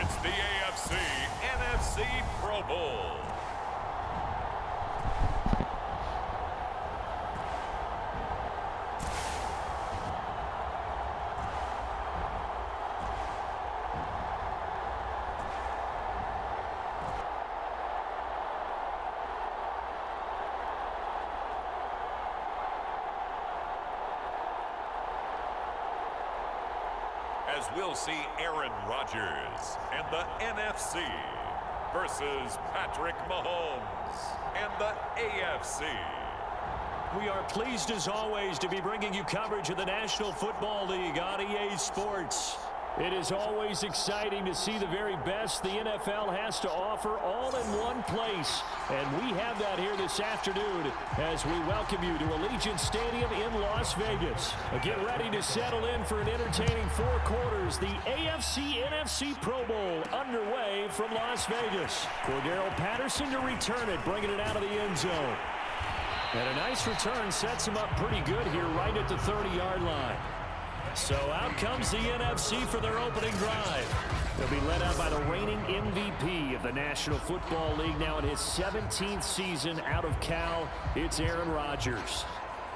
It's the AFC NFC Pro Bowl. As we'll see Aaron Rodgers and the NFC versus Patrick Mahomes and the AFC. We are pleased as always to be bringing you coverage of the National Football League on EA Sports. It is always exciting to see the very best the NFL has to offer all in one place. And we have that here this afternoon as we welcome you to Allegiant Stadium in Las Vegas. Get ready to settle in for an entertaining 4 quarters. The AFC-NFC Pro Bowl underway from Las Vegas. Cordero Patterson to return it, bringing it out of the end zone. And a nice return sets him up pretty good here right at the 30-yard line. So out comes the NFC for their opening drive. They'll be led out by the reigning MVP of the National Football League, now in his 17th season out of Cal. It's Aaron Rodgers.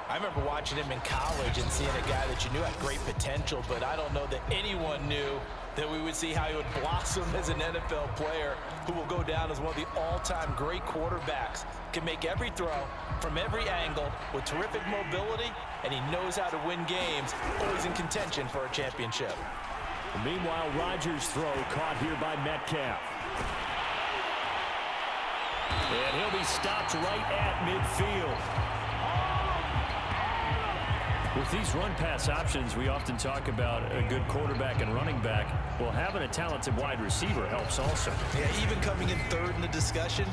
I remember watching him in college and seeing a guy that you knew had great potential, but I don't know that anyone knew that we would see how he would blossom as an NFL player who will go down as one of the all-time great quarterbacks. Can make every throw from every angle with terrific mobility, and he knows how to win games, always in contention for a championship. Meanwhile, Rodgers' throw caught here by Metcalf. And he'll be stopped right at midfield. With these run-pass options, we often talk about a good quarterback and running back. Well, having a talented wide receiver helps also. Yeah, even coming in third in the discussion,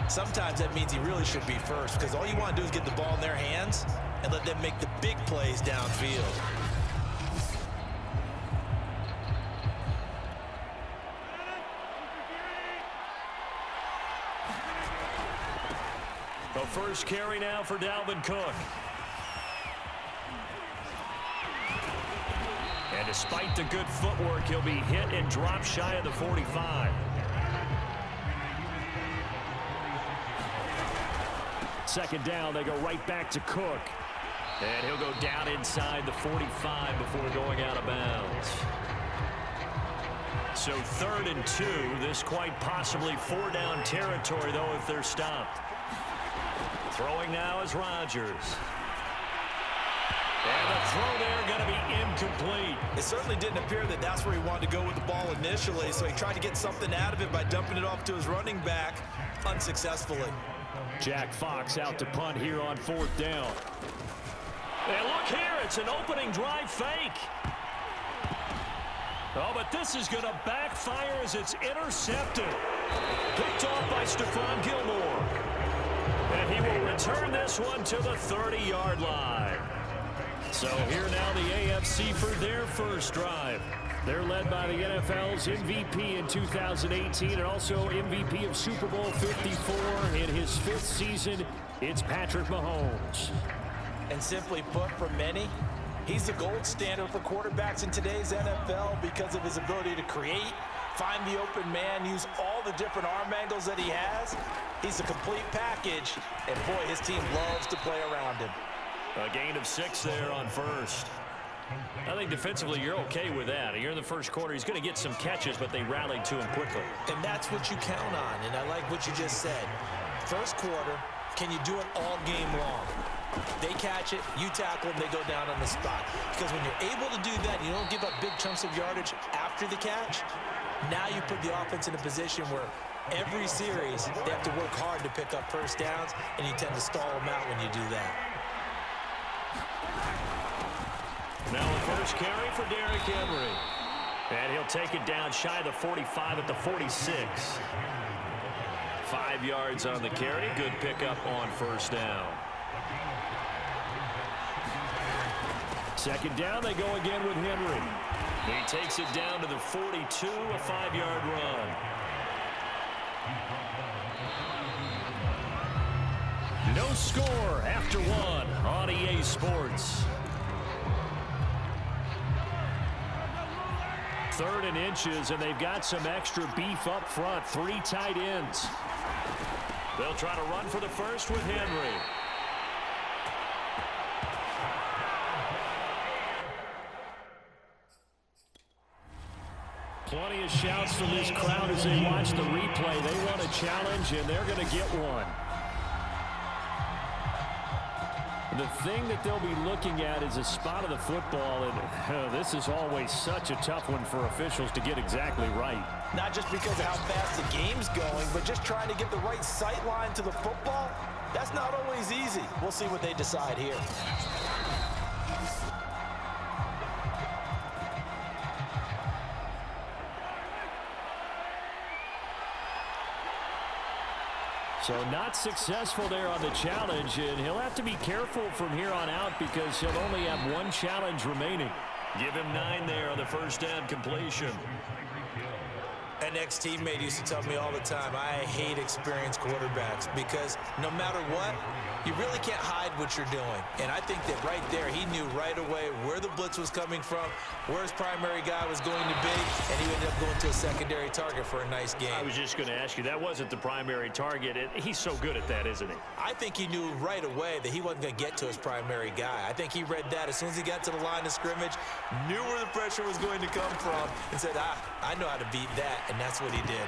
sometimes that means he really should be first, because all you want to do is get the ball in their hands and let them make the big plays downfield. The first carry now for Dalvin Cook. And despite the good footwork, he'll be hit and dropped shy of the 45. Second down, they go right back to Cook. And he'll go down inside the 45 before going out of bounds. So 3rd and 2, this quite possibly 4-down territory, though, if they're stopped. Throwing now is Rodgers. And the throw there going to be incomplete. It certainly didn't appear that that's where he wanted to go with the ball initially, so he tried to get something out of it by dumping it off to his running back unsuccessfully. Jack Fox out to punt here on 4th down. And look here, it's an opening drive fake. Oh, but this is going to backfire as it's intercepted. Picked off by Stephon Gilmore. And he will return this one to the 30-yard line. So here now the AFC for their first drive. They're led by the NFL's MVP in 2018 and also MVP of Super Bowl 54 in his 5th season. It's Patrick Mahomes. And simply put, for many, he's the gold standard for quarterbacks in today's NFL because of his ability to create, find the open man, use all the different arm angles that he has. He's a complete package, and boy, his team loves to play around him. A gain of 6 there on first. I think defensively you're okay with that. You're in the first quarter. He's going to get some catches, but they rallied to him quickly. And that's what you count on, and I like what you just said. First quarter, can you do it all game long? They catch it, you tackle them, they go down on the spot. Because when you're able to do that, you don't give up big chunks of yardage after the catch. Now you put the offense in a position where every series they have to work hard to pick up first downs, and you tend to stall them out when you do that. Now the first carry for Derrick Henry. And he'll take it down shy of the 45 at the 46. 5 yards on the carry. Good pickup on first down. Second down, they go again with Henry. He takes it down to the 42, a 5-yard run. No score after 1 on EA Sports. 3rd and inches, and they've got some extra beef up front. 3 tight ends. They'll try to run for the first with Henry. Plenty of shouts from this crowd as they watch the replay. They want a challenge, and they're going to get one. The thing that they'll be looking at is a spot of the football, and this is always such a tough one for officials to get exactly right. Not just because of how fast the game's going, but just trying to get the right sight line to the football. That's not always easy. We'll see what they decide here. So not successful there on the challenge, and he'll have to be careful from here on out because he'll only have 1 challenge remaining. Give him 9 there on the first down completion. An ex-teammate used to tell me all the time, I hate experienced quarterbacks because no matter what, you really can't hide what you're doing. And I think that right there, he knew right away where the blitz was coming from, where his primary guy was going to be, and he ended up going to a secondary target for a nice game. I was just going to ask you, that wasn't the primary target. He's so good at that, isn't he? I think he knew right away that he wasn't going to get to his primary guy. I think he read that as soon as he got to the line of scrimmage, knew where the pressure was going to come from, and said, I know how to beat that, and that's what he did.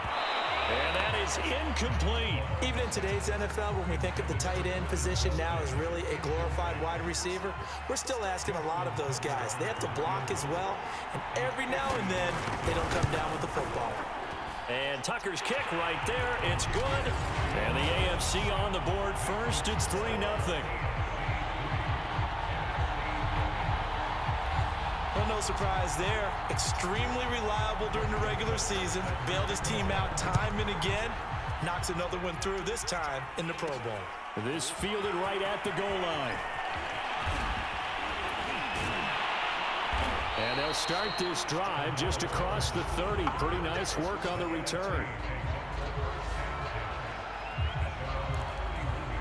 And that is incomplete. Even in today's NFL, when we think of the tight end position now as really a glorified wide receiver, we're still asking a lot of those guys. They have to block as well, and every now and then, they don't come down with the football. And Tucker's kick right there. It's good. And the AFC on the board first. It's 3-0. Well, no surprise there. Extremely reliable during the regular season. Bailed his team out time and again. Knocks another one through, this time in the Pro Bowl. This fielded right at the goal line. And they'll start this drive just across the 30. Pretty nice work on the return.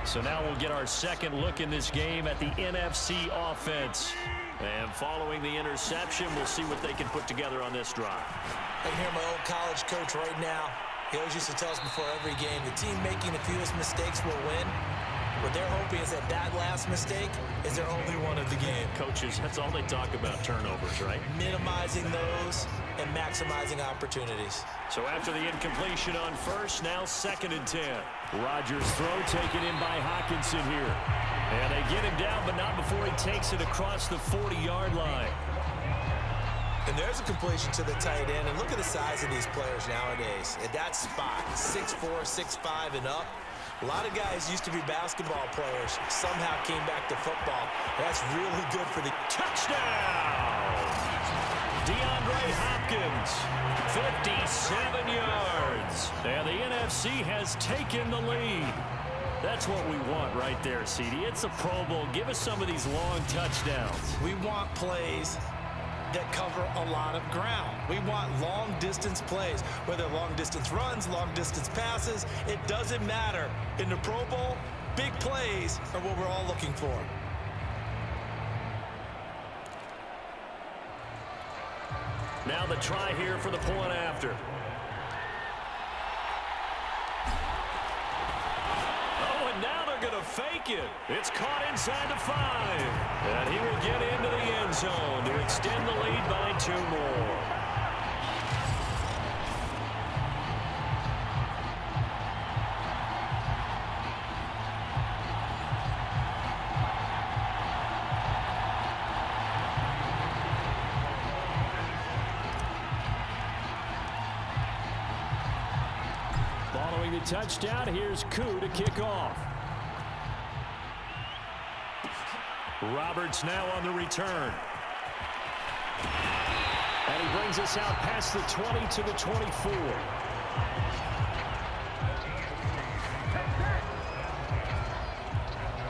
So now we'll get our second look in this game at the NFC offense. And following the interception, we'll see what they can put together on this drive. I can hear my old college coach right now. He always used to tell us before every game, the team making the fewest mistakes will win. What they're hoping is that last mistake is their only one of the game. Coaches, that's all they talk about, turnovers, right? Minimizing those and maximizing opportunities. So after the incompletion on first, now 2nd and 10. Rodgers' throw taken in by Hockenson here. And they get him down, but not before he takes it across the 40-yard line. And there's a completion to the tight end. And look at the size of these players nowadays. At that spot, 6'4", 6'5", and up. A lot of guys used to be basketball players. Somehow came back to football. That's really good for the touchdown. DeAndre Hopkins, 57 yards. And the NFC has taken the lead. That's what we want right there, CD. It's a Pro Bowl. Give us some of these long touchdowns. We want plays that cover a lot of ground. We want long-distance plays, whether long-distance runs, long-distance passes. It doesn't matter. In the Pro Bowl, big plays are what we're all looking for. Now the try here for the point after. Oh, and now they're going to fake it. It's caught inside the 5. And he will get into the end zone to extend the lead by 2 more. Following the touchdown, here's Koo to kick off. Roberts now on the return. And he brings us out past the 20 to the 24.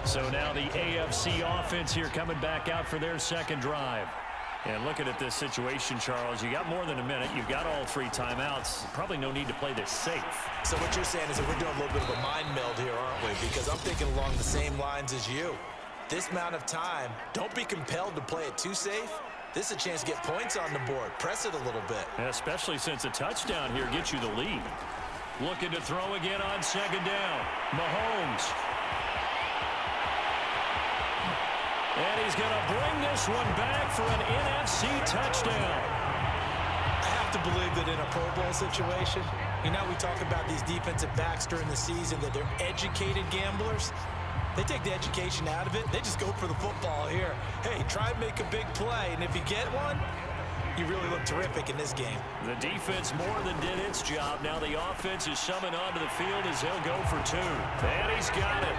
So now the AFC offense here coming back out for their second drive. And looking at this situation, Charles, you got more than a minute. You've got all 3 timeouts. Probably no need to play this safe. So what you're saying is that we're doing a little bit of a mind meld here, aren't we? Because I'm thinking along the same lines as you. This amount of time, don't be compelled to play it too safe. This is a chance to get points on the board. Press it a little bit. Especially since a touchdown here gets you the lead. Looking to throw again on second down. Mahomes. And he's going to bring this one back for an NFC touchdown. I have to believe that in a Pro Bowl situation, you know, we talk about these defensive backs during the season, that they're educated gamblers. They take the education out of it. They just go for the football here. Hey, try and make a big play, and if you get one, you really look terrific in this game. The defense more than did its job. Now the offense is summoned onto the field as he'll go for two. And he's got it.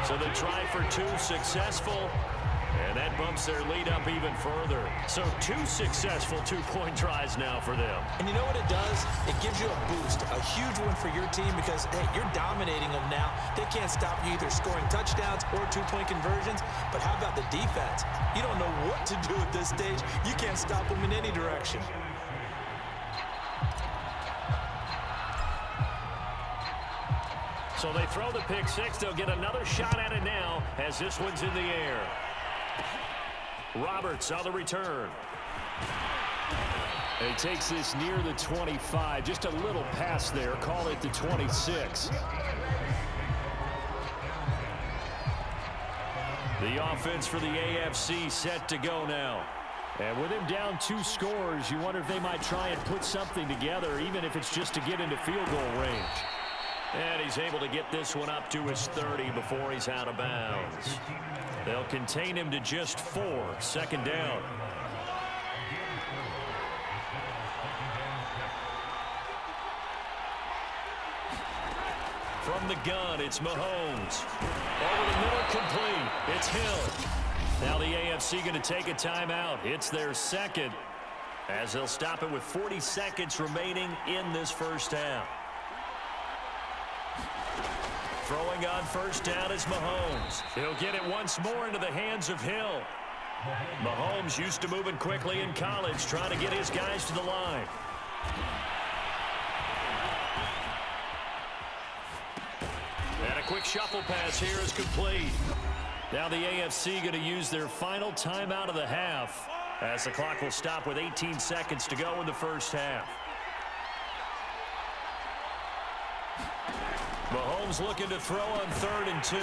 So the try for two successful. And that bumps their lead up even further. So two successful two-point tries now for them. And you know what it does? It gives you a boost, a huge one for your team because, hey, you're dominating them now. They can't stop you either scoring touchdowns or two-point conversions. But how about the defense? You don't know what to do at this stage. You can't stop them in any direction. So they throw the pick six. They'll get another shot at it now as this one's in the air. Roberts on the return. He takes this near the 25. Just a little pass there. Call it the 26. The offense for the AFC set to go now. And with him down 2 scores, you wonder if they might try and put something together, even if it's just to get into field goal range. And he's able to get this one up to his 30 before he's out of bounds. They'll contain him to just 4. Second down. From the gun, it's Mahomes. Over the middle, complete. It's Hill. Now the AFC going to take a timeout. It's their second, as they'll stop it with 40 seconds remaining in this first half. Throwing on first down is Mahomes. He'll get it once more into the hands of Hill. Mahomes used to moving quickly in college, trying to get his guys to the line. And a quick shuffle pass here is complete. Now the AFC going to use their final timeout of the half, as the clock will stop with 18 seconds to go in the first half. Mahomes looking to throw on 3rd and 2.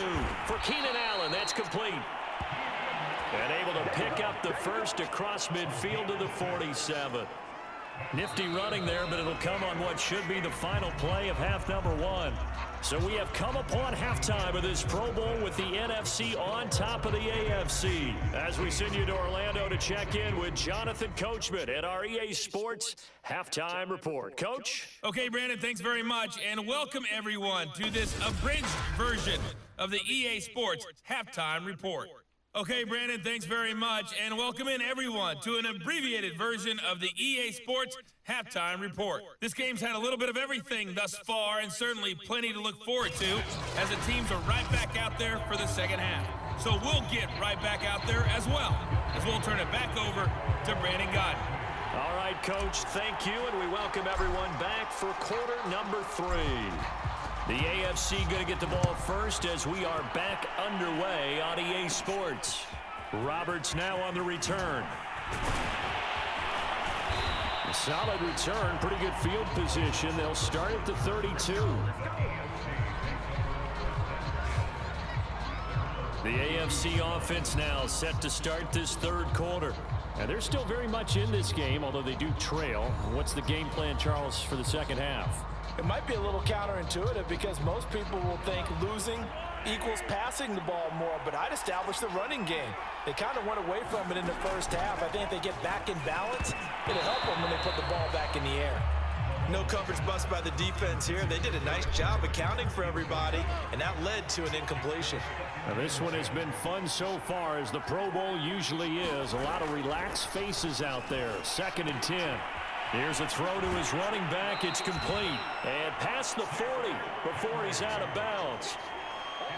For Keenan Allen, that's complete. And able to pick up the first across midfield to the 47. Nifty running there, but it'll come on what should be the final play of half number 1. So we have come upon halftime of this Pro Bowl with the NFC on top of the AFC. As we send you to Orlando to check in with Jonathan Coachman at our EA Sports Halftime Report. Coach? Okay, Brandon, thanks very much, and welcome everyone to this abridged version of the EA Sports Halftime Report. Okay, Brandon, thanks very much, and welcome in everyone to an abbreviated version of the EA Sports Halftime Report. This game's had a little bit of everything thus far, and certainly plenty to look forward to, as the teams are right back out there for the second half. So we'll get right back out there as well, as we'll turn it back over to Brandon Godden. All right, Coach, thank you, and we welcome everyone back for quarter number 3. The AFC going to get the ball first as we are back underway on EA Sports. Roberts now on the return. A solid return, pretty good field position. They'll start at the 32. The AFC offense now set to start this 3rd quarter. And they're still very much in this game, although they do trail. What's the game plan, Charles, for the second half? It might be a little counterintuitive because most people will think losing equals passing the ball more, but I'd establish the running game. They kind of went away from it in the first half. I think if they get back in balance, it'll help them when they put the ball back in the air. No coverage bust by the defense here. They did a nice job accounting for everybody, and that led to an incompletion. Now this one has been fun so far, as the Pro Bowl usually is. A lot of relaxed faces out there. 2nd and 10. Here's a throw to his running back. It's complete. And past the 40 before he's out of bounds.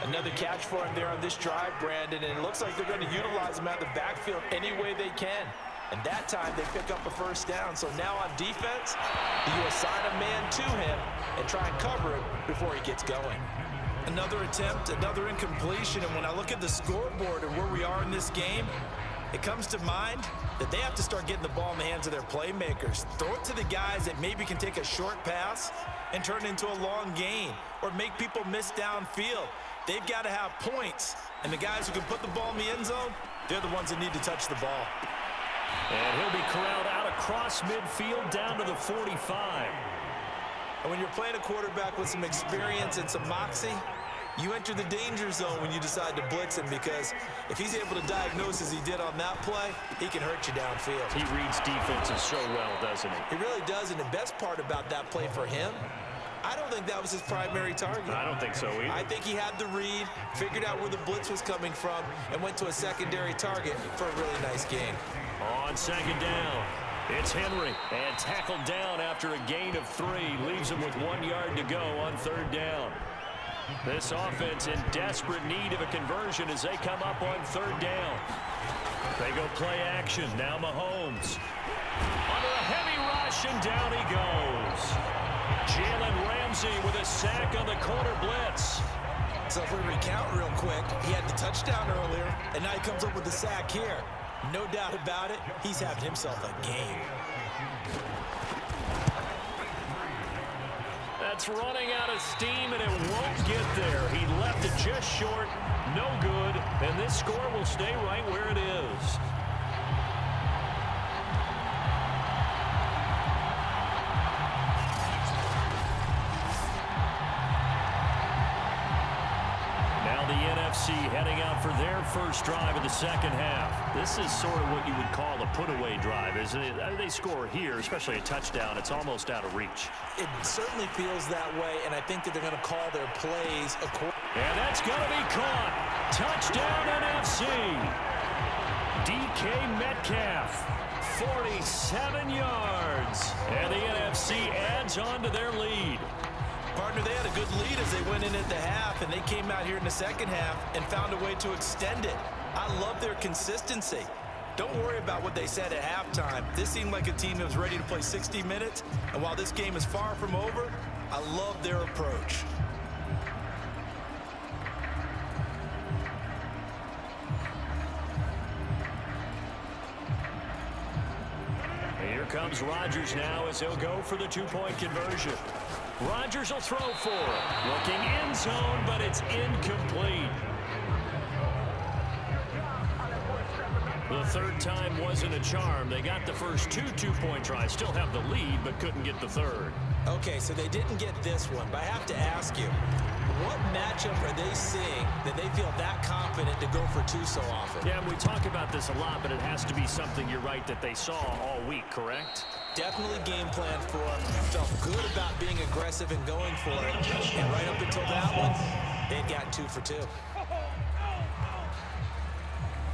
Another catch for him there on this drive, Brandon, and it looks like they're going to utilize him out of the backfield any way they can. And that time they pick up a first down. So now on defense, you assign a man to him and try and cover it before he gets going. Another attempt, another incompletion, and when I look at the scoreboard and where we are in this game, it comes to mind that they have to start getting the ball in the hands of their playmakers. Throw it to the guys that maybe can take a short pass and turn it into a long gain or make people miss downfield. They've got to have points, and the guys who can put the ball in the end zone, they're the ones that need to touch the ball. And he'll be corralled out across midfield down to the 45. And when you're playing a quarterback with some experience and some moxie, you enter the danger zone when you decide to blitz him, because if he's able to diagnose as he did on that play, he can hurt you downfield. He reads defenses so well, doesn't he? He really does, and the best part about that play for him, I don't think that was his primary target. I don't think so either. I think he had the read, figured out where the blitz was coming from, and went to a secondary target for a really nice gain. On second down, it's Henry, and tackled down after a gain of 3. Leaves him with 1 yard to go on third down. This offense in desperate need of a conversion as they come up on third down. They go play action. Now Mahomes. Under a heavy rush, and down he goes. Jalen Ramsey with a sack on the corner blitz. So if we recount real quick, he had the touchdown earlier, and now he comes up with the sack here. No doubt about it, he's having himself a game. That's running out of steam, and it won't get there. He left it just short, no good, and this score will stay right where it is. Now the NFC heading out for their first drive of the second half. This is sort of what you would call a put-away drive, isn't it? They score here, especially a touchdown. It's almost out of reach. It certainly feels that way, and I think that they're going to call their plays accordingly. And that's going to be caught. Touchdown NFC. DK Metcalf, 47 yards. And the NFC adds on to their lead. Partner, they had a good lead as they went in at the half, and they came out here in the second half and found a way to extend it. I love their consistency. Don't worry about what they said at halftime. This seemed like a team that was ready to play 60 minutes, and while this game is far from over, I love their approach. Here comes Rodgers now as he'll go for the two-point conversion. Rodgers will throw for it. Looking end zone, but it's incomplete. The third time wasn't a charm. They got the first two-point tries. Still have the lead, but couldn't get the third. Okay, so they didn't get this one, but I have to ask you, what matchup are they seeing that they feel that confident to go for two so often? Yeah, we talk about this a lot, but it has to be something, you're right, that they saw all week, correct? Definitely game plan for them. Felt good about being aggressive and going for it. And right up until that one, they'd gotten 2 for 2.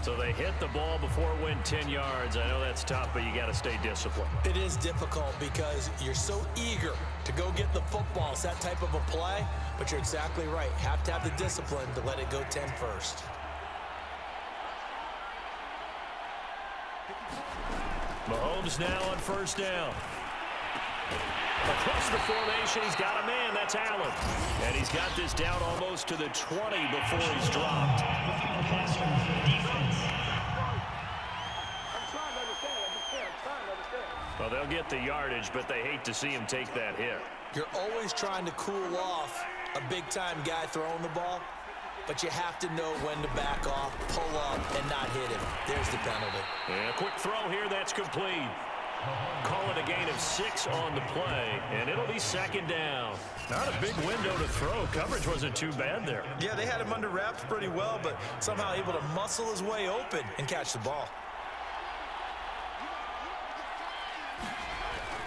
So they hit the ball before it went 10 yards. I know that's tough, but you got to stay disciplined. It is difficult because you're so eager to go get the football. It's that type of a play, but you're exactly right. Have to have the discipline to let it go 10 first. Mahomes now on first down. Across the formation, he's got a man. That's Allen. And he's got this down almost to the 20 before he's dropped. Well, they'll get the yardage, but they hate to see him take that hit. You're always trying to cool off a big-time guy throwing the ball, but you have to know when to back off, pull up, and not hit him. There's the penalty. And a quick throw here. That's complete. Call it a gain of 6 on the play, and it'll be second down. Not a big window to throw. Coverage wasn't too bad there. Yeah, they had him under wraps pretty well, but somehow able to muscle his way open and catch the ball.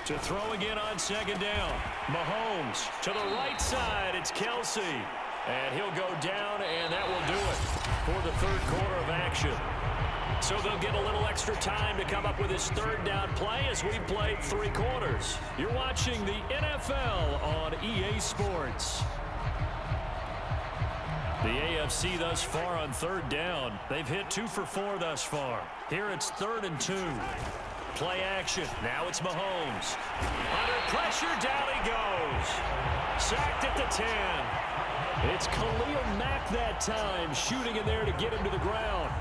To throw again on second down. Mahomes to the right side. It's Kelsey. And he'll go down, and that will do it for the third quarter of action. So they'll get a little extra time to come up with his third down play as we played 3 quarters. You're watching the NFL on EA Sports. The AFC thus far on third down. They've hit 2 for 4 thus far. Here it's 3rd and 2. Play action. Now it's Mahomes. Under pressure, down he goes. Sacked at the 10. It's Khalil Mack that time, shooting in there to get him to the ground.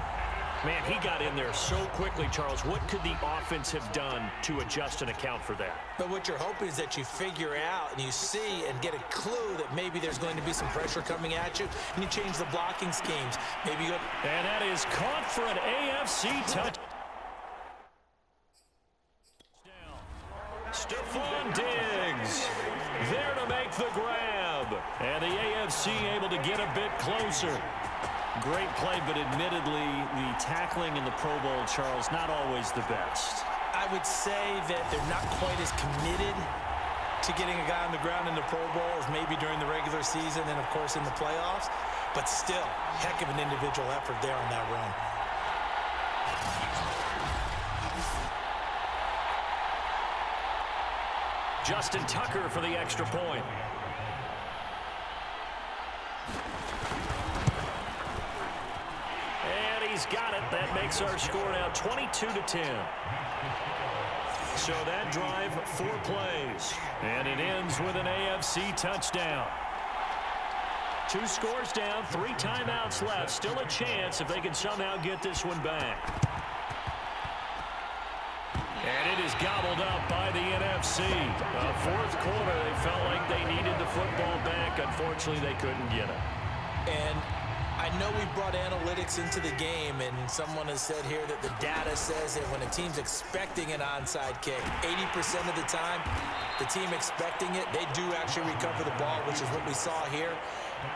Man, he got in there so quickly, Charles. What could the offense have done to adjust and account for that? But what you're hoping is that you figure out and you see and get a clue that maybe there's going to be some pressure coming at you, and you change the blocking schemes. Maybe you go... And that is caught for an AFC touch. Stephon Diggs there to make the grab. And the AFC able to get a bit closer. Great play, but admittedly, the tackling in the Pro Bowl, Charles, not always the best. I would say that they're not quite as committed to getting a guy on the ground in the Pro Bowl as maybe during the regular season and, of course, in the playoffs. But still, heck of an individual effort there on that run. Justin Tucker for the extra point. And he's got it. That makes our score now 22-10. So that drive, 4 plays. And it ends with an AFC touchdown. 2 scores down, 3 timeouts left. Still a chance if they can somehow get this one back. And it is gobbled up by the NFC. Fourth quarter, they felt like they needed the football back. Unfortunately, they couldn't get it. And I know we brought analytics into the game, and someone has said here that the data says that when a team's expecting an onside kick, 80% of the time, the team expecting it, they do actually recover the ball, which is what we saw here.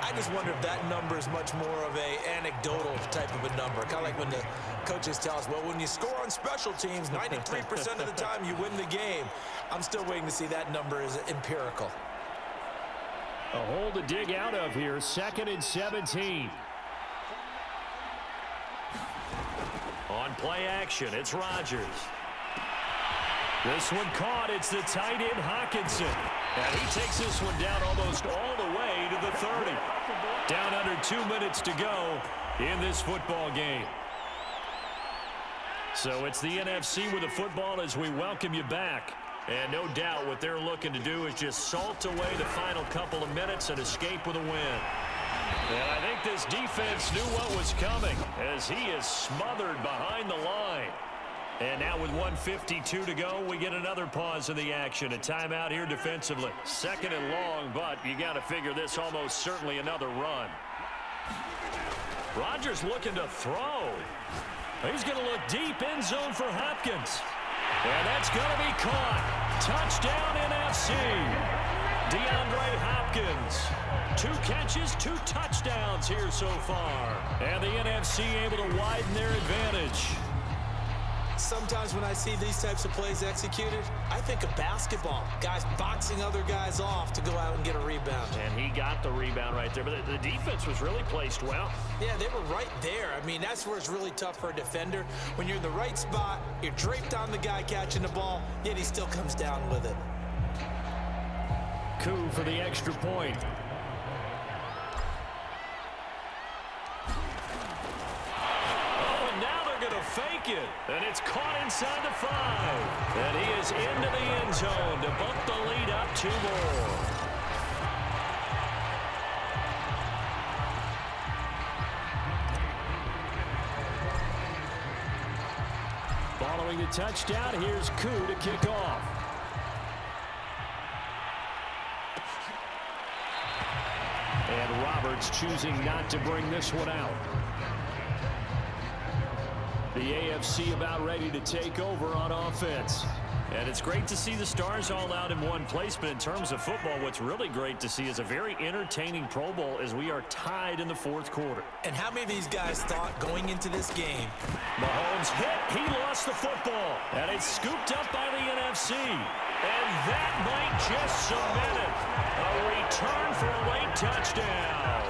I just wonder if that number is much more of a anecdotal type of a number. Kind of like when the coaches tell us, well, when you score on special teams, 93% of the time you win the game. I'm still waiting to see that number is empirical. A hole to dig out of here. 2nd and 17. On play action, it's Rodgers. This one caught. It's the tight end, Hockenson. And he takes this one down almost all the way to the 30. Down under 2 minutes to go in this football game. So it's the NFC with the football as we welcome you back. And no doubt what they're looking to do is just salt away the final couple of minutes and escape with a win. And I think this defense knew what was coming as he is smothered behind the line. And now with 1:52 to go, we get another pause in the action. A timeout here defensively. 2nd and long, but you got to figure this almost certainly another run. Rodgers looking to throw. He's going to look deep, end zone for Hopkins. And that's going to be caught. Touchdown NFC. DeAndre Hopkins. 2 catches, 2 touchdowns here so far. And the NFC able to widen their advantage. Sometimes when I see these types of plays executed, I think of basketball. Guys boxing other guys off to go out and get a rebound. And he got the rebound right there. But the defense was really placed well. Yeah, they were right there. I mean, that's where it's really tough for a defender. When you're in the right spot, you're draped on the guy catching the ball, yet he still comes down with it. Coup for the extra point. Fake it, and it's caught inside the 5. And he is into the end zone to bump the lead up 2 more. Following the touchdown, here's Koo to kick off. And Roberts choosing not to bring this one out. The AFC about ready to take over on offense. And it's great to see the stars all out in one place, but in terms of football, what's really great to see is a very entertaining Pro Bowl as we are tied in the 4th quarter. And how many of these guys thought going into this game? Mahomes hit, he lost the football, and it's scooped up by the NFC. And that might just cement it. A return for a late touchdown.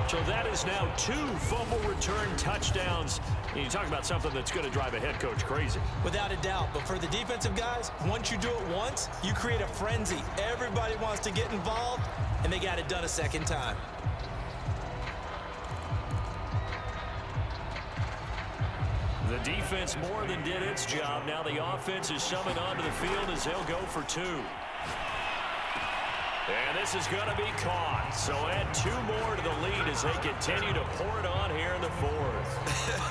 So that is now 2 fumble return touchdowns. And you talk about something that's going to drive a head coach crazy. Without a doubt. But for the defensive guys, once you do it once, you create a frenzy. Everybody wants to get involved, and they got it done a second time. The defense more than did its job. Now the offense is summoned onto the field as they'll go for 2. And this is going to be caught. So add 2 more to the lead as they continue to pour it on here in the 4th.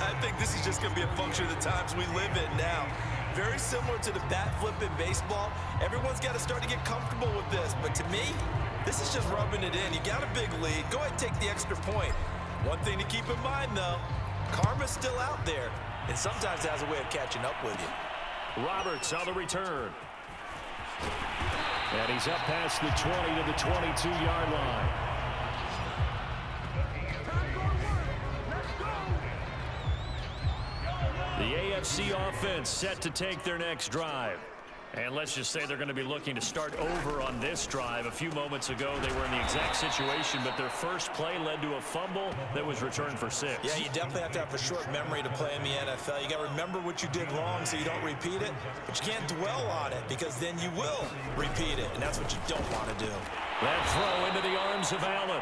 I think this is just going to be a function of the times we live in now. Very similar to the bat flip in baseball. Everyone's got to start to get comfortable with this. But to me, this is just rubbing it in. You got a big lead. Go ahead and take the extra point. One thing to keep in mind, though, karma's still out there. And sometimes it has a way of catching up with you. Roberts on the return. And he's up past the 20 to the 22-yard line. The AFC offense set to take their next drive. And let's just say they're going to be looking to start over on this drive. A few moments ago, they were in the exact situation, but their first play led to a fumble that was returned for 6. Yeah, you definitely have to have a short memory to play in the NFL. You got to remember what you did wrong so you don't repeat it, but you can't dwell on it because then you will repeat it, and that's what you don't want to do. That throw into the arms of Allen.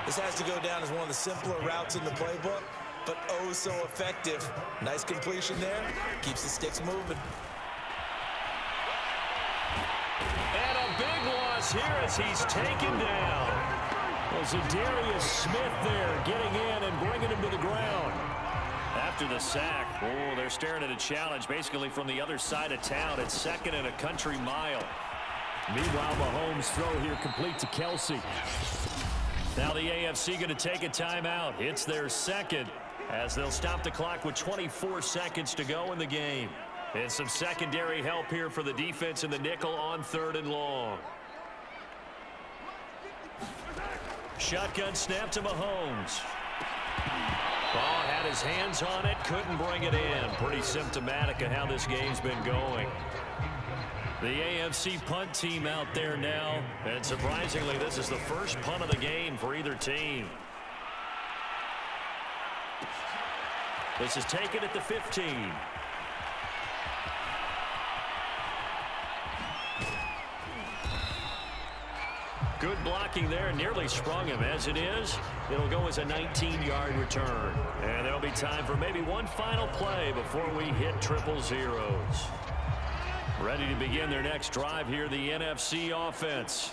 This has to go down as one of the simpler routes in the playbook, but oh so effective. Nice completion there. Keeps the sticks moving. And a big loss here as he's taken down. Was Zadarius Smith there getting in and bringing him to the ground. After the sack, oh, they're staring at a challenge basically from the other side of town. It's 2nd and a country mile. Meanwhile, Mahomes' throw here complete to Kelsey. Now the AFC going to take a timeout. It's their 2nd. As they'll stop the clock with 24 seconds to go in the game. And some secondary help here for the defense in the nickel on 3rd and long. Shotgun snap to Mahomes. Ball had his hands on it, couldn't bring it in. Pretty symptomatic of how this game's been going. The AFC punt team out there now. And surprisingly, this is the first punt of the game for either team. This is taken at the 15. Good blocking there, nearly sprung him. As it is, it'll go as a 19-yard return. And there'll be time for maybe one final play before we hit triple zeros. Ready to begin their next drive here, the NFC offense.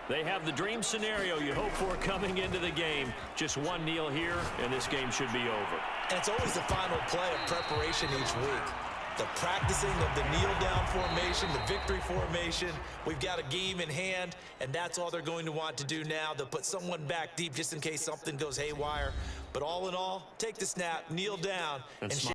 They have the dream scenario you hope for coming into the game. Just one kneel here, and this game should be over. And it's always the final play of preparation each week. The practicing of the kneel-down formation, the victory formation. We've got a game in hand, and that's all they're going to want to do now. They'll put someone back deep just in case something goes haywire. But all in all, take the snap, kneel down, and